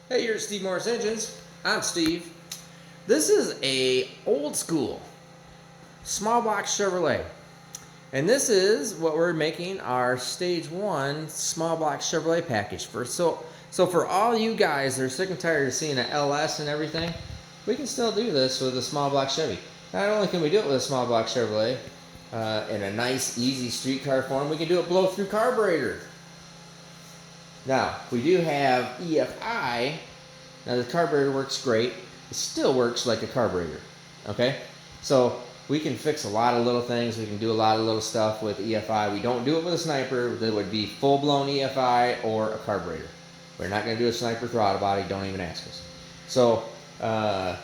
Hey, you're Steve Morris Engines. I'm Steve. This is a old school small block Chevrolet. And this is what we're making our stage 1 small block Chevrolet package for. So for all you guys that are sick and tired of seeing an LS and everything, we can still do this with a small block Chevy. Not only can we do it with a small block Chevrolet in a nice, easy streetcar form, we can do it blow through carburetor. Now, we do have EFI. Now the carburetor works great. It still works like a carburetor, okay? So we can fix a lot of little things. We can do a lot of little stuff with EFI. We don't do it with a sniper. That would be full-blown EFI or a carburetor. We're not gonna do a sniper throttle body. Don't even ask us. So, but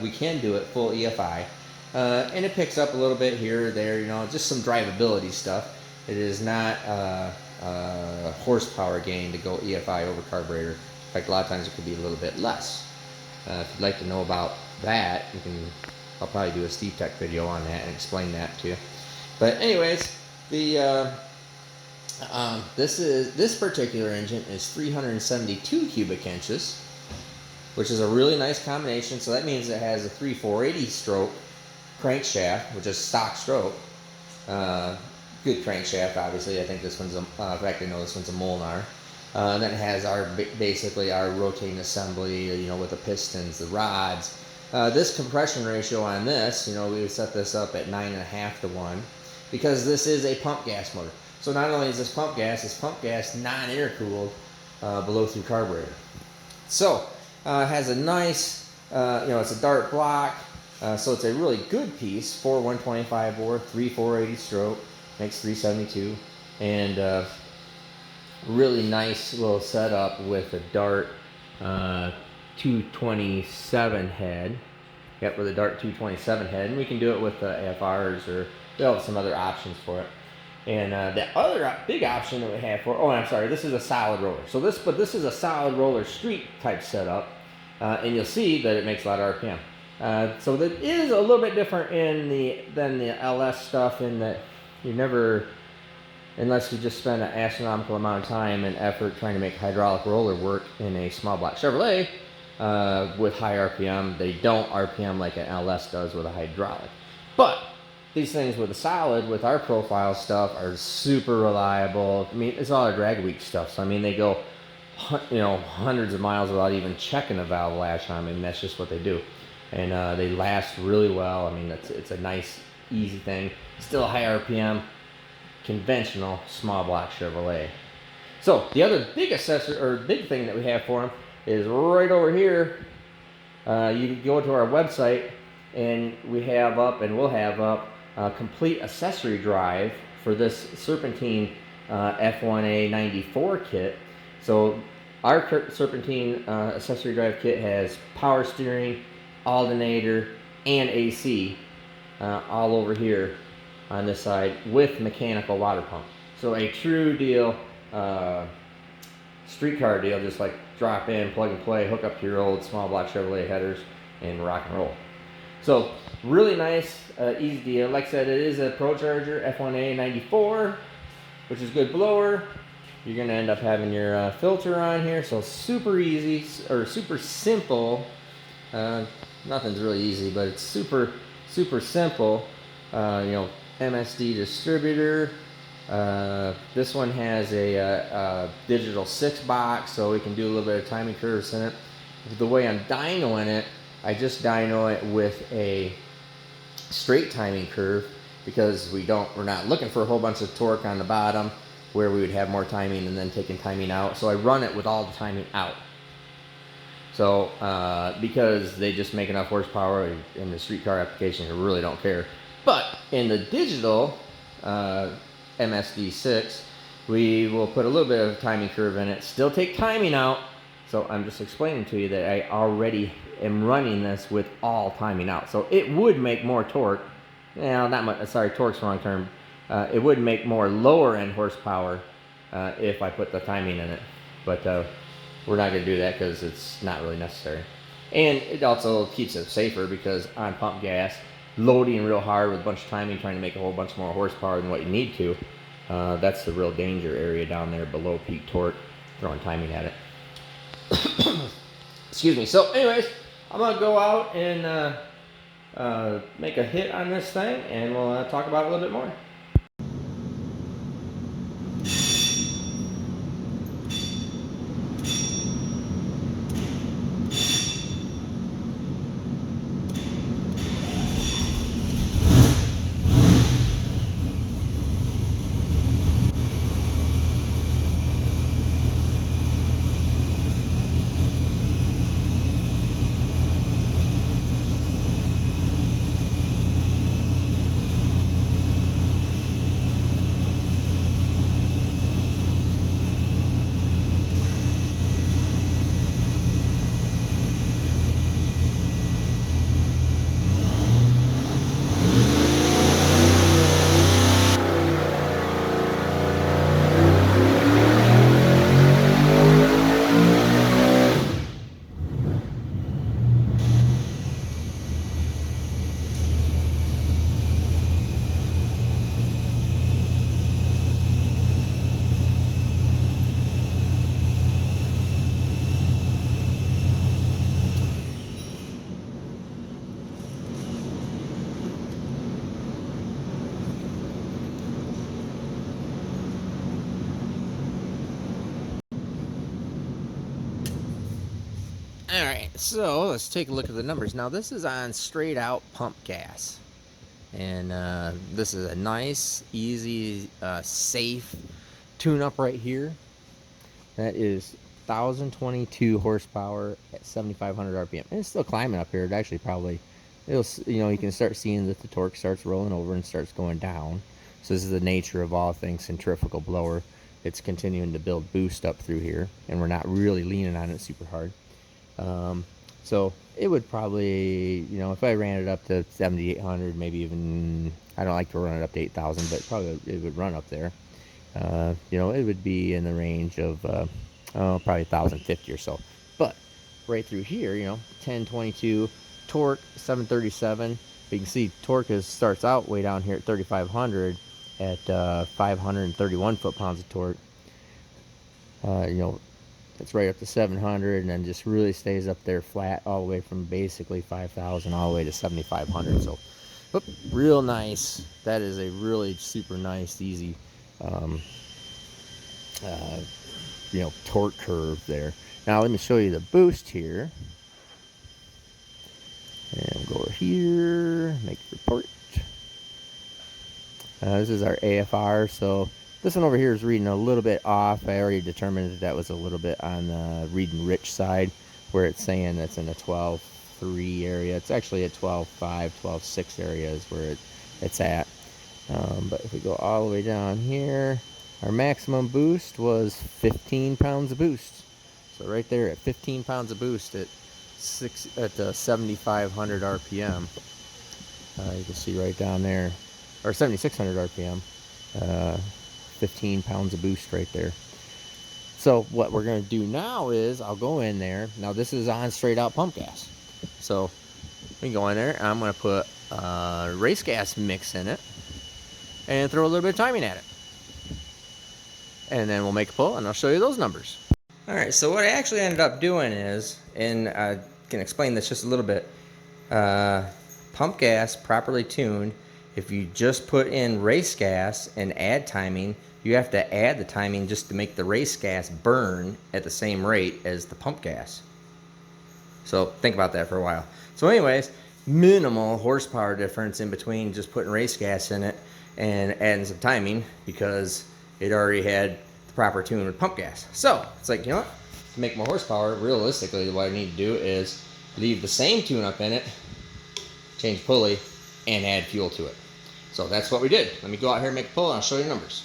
we can do it full EFI. And it picks up a little bit here or there, you know, just some drivability stuff. It is not horsepower gain to go EFI over carburetor. In fact, a lot of times it could be a little bit less. If you'd like to know about that, I'll probably do a Steve Tech video on that and explain that to you. But anyways, this particular engine is 372 cubic inches, which is a really nice combination. So that means it has a 3/480 stroke crankshaft, which is stock stroke. Good crankshaft, obviously. I think this one's in fact, I know this one's a Molnar. And then it has basically our rotating assembly, you know, with the pistons, the rods. This compression ratio on this, you know, we would set this up at 9.5 to 1 because this is a pump gas motor. So not only is this pump gas non-intercooled below through carburetor. So it has a nice, you know, it's a dart block. So it's a really good piece for 125 bore, 3/480 stroke, makes 372, and really nice little setup with a Dart 227 head. Yep, with a Dart 227 head, and we can do it with AFRs, or we'll have some other options for it. And the other big option that we have for, oh, I'm sorry, this is a solid roller. So this is a solid roller street type setup, and you'll see that it makes a lot of RPM. So that is a little bit different than the LS stuff in that you never, unless you just spend an astronomical amount of time and effort trying to make hydraulic roller work in a small block Chevrolet with high RPM, they don't RPM like an LS does with a hydraulic. But these things with a solid, with our profile stuff, are super reliable. I mean, it's all our drag week stuff. So I mean, they go, you know, hundreds of miles without even checking a valve lash on them, and that's just what they do. And they last really well. I mean, it's a nice, easy thing. Still high RPM, conventional small block Chevrolet. So the other big big thing that we have for them is right over here. You can go to our website, and we'll have up a complete accessory drive for this Serpentine F1A 94 kit. So our Serpentine accessory drive kit has power steering, alternator, and AC all over here on this side with mechanical water pump. So a true deal streetcar deal, just like drop in, plug and play, hook up to your old small block Chevrolet headers, and rock and roll. So really nice, easy deal. Like I said, it is a Pro Charger F1A 94, which is good blower. You're gonna end up having your filter on here, so super easy, or super simple. Nothing's really easy, but it's super simple. You know, MSD distributor. This one has a digital 6 box, so we can do a little bit of timing curves in it. The way I'm dynoing it, I just dyno it with a straight timing curve because we're not looking for a whole bunch of torque on the bottom where we would have more timing and then taking timing out. So I run it with all the timing out. So because they just make enough horsepower in the streetcar application, I really don't care. But in the digital MSD6, we will put a little bit of timing curve in it, still take timing out. So I'm just explaining to you that I already am running this with all timing out. So it would make more torque. Well, not much, sorry, torque's the wrong term. It would make more lower end horsepower if I put the timing in it. But we're not going to do that because it's not really necessary. And it also keeps it safer because on pump gas, loading real hard with a bunch of timing, trying to make a whole bunch more horsepower than what you need to, that's the real danger area down there below peak torque, throwing timing at it. Excuse me. So, anyways, I'm gonna go out and make a hit on this thing, and we'll talk about it a little bit more. All right, so let's take a look at the numbers. Now, this is on straight out pump gas. And this is a nice, easy, safe tune-up right here. That is 1,022 horsepower at 7,500 RPM. And it's still climbing up here. It actually probably, you can start seeing that the torque starts rolling over and starts going down. So this is the nature of all things centrifugal blower. It's continuing to build boost up through here, and we're not really leaning on it super hard. So it would probably, if I ran it up to 7,800, maybe even, I don't like to run it up to 8,000, but probably it would run up there. It would be in the range of, probably 1,050 or so. But right through here, 1022 torque, 737. But you can see torque starts out way down here at 3,500 at 531 foot-pounds of torque. It's right up to 700, and then just really stays up there flat all the way from basically 5,000 all the way to 7,500. So, real nice. That is a really super nice, easy, torque curve there. Now let me show you the boost here. And we'll go over here, make report. This is our AFR, so this one over here is reading a little bit off. I already determined that was a little bit on the reading rich side, where it's saying that's in the 12.3 area. It's actually at 12.5, 12.6 area is where it's at. But if we go all the way down here, our maximum boost was 15 pounds of boost. So right there at 15 pounds of boost at 7,500 RPM. You can see right down there, or 7,600 RPM. 15 pounds of boost right there. So what we're going to do now is I'll go in there. Now this is on straight out pump gas. So we can go in there and I'm going to put race gas mix in it and throw a little bit of timing at it. And then we'll make a pull and I'll show you those numbers. All right, so what I actually ended up doing is, and I can explain this just a little bit, pump gas properly tuned, if you just put in race gas and add timing, you have to add the timing just to make the race gas burn at the same rate as the pump gas. So think about that for a while. So anyways, minimal horsepower difference in between just putting race gas in it and adding some timing, because it already had the proper tune with pump gas. So it's like, to make more horsepower, realistically what I need to do is leave the same tune up in it, change pulley, and add fuel to it. So that's what we did. Let me go out here and make a pull and I'll show you the numbers.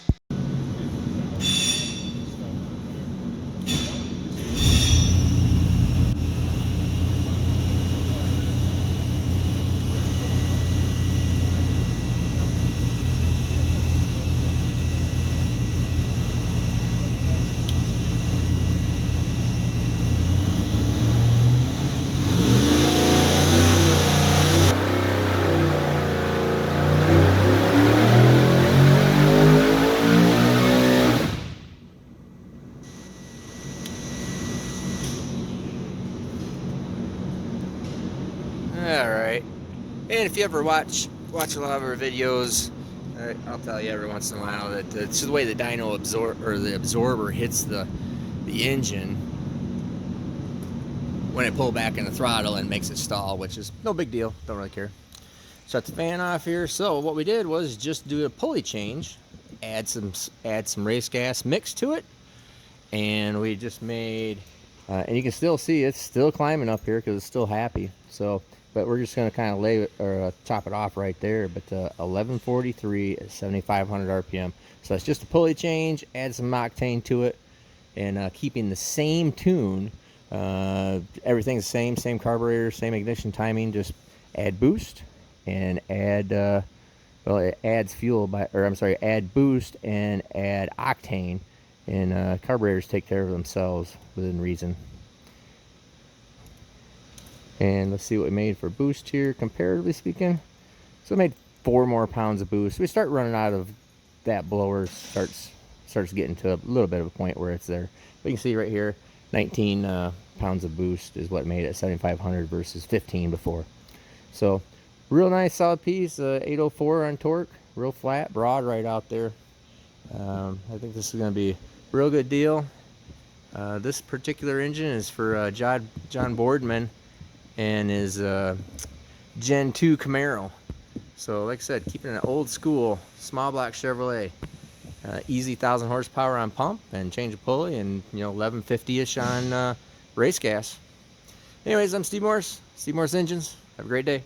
Alright. And if you ever watch a lot of our videos, I'll tell you every once in a while that it's the way the dyno absorber hits the engine when it pull back in the throttle and makes it stall, which is no big deal. Don't really care. Shut the fan off here. So what we did was just do a pulley change, add some race gas mix to it, and we just made. And you can still see it's still climbing up here because it's still happy. So, but we're just going to kind of lay it or chop it off right there. But 1143 at 7,500 RPM. So it's just a pulley change. Add some octane to it, and keeping the same tune. Everything's the same carburetor, same ignition timing. Just add boost and add. Well, it adds fuel add boost and add octane. And carburetors take care of themselves within reason. And let's see what we made for boost here, comparatively speaking. So I made 4 more pounds of boost. We start running out of that blower, starts getting to a little bit of a point where it's there. But you can see right here, 19 pounds of boost is what made it 7,500 versus 15 before. So real nice solid piece, 804 on torque, real flat, broad right out there. I think this is going to be a real good deal. This particular engine is for John Boardman and his Gen 2 Camaro. So like I said, keeping an old school small block Chevrolet. Easy 1,000 horsepower on pump and change of pulley, and 1150-ish on race gas. Anyways, I'm Steve Morse, Steve Morse Engines. Have a great day.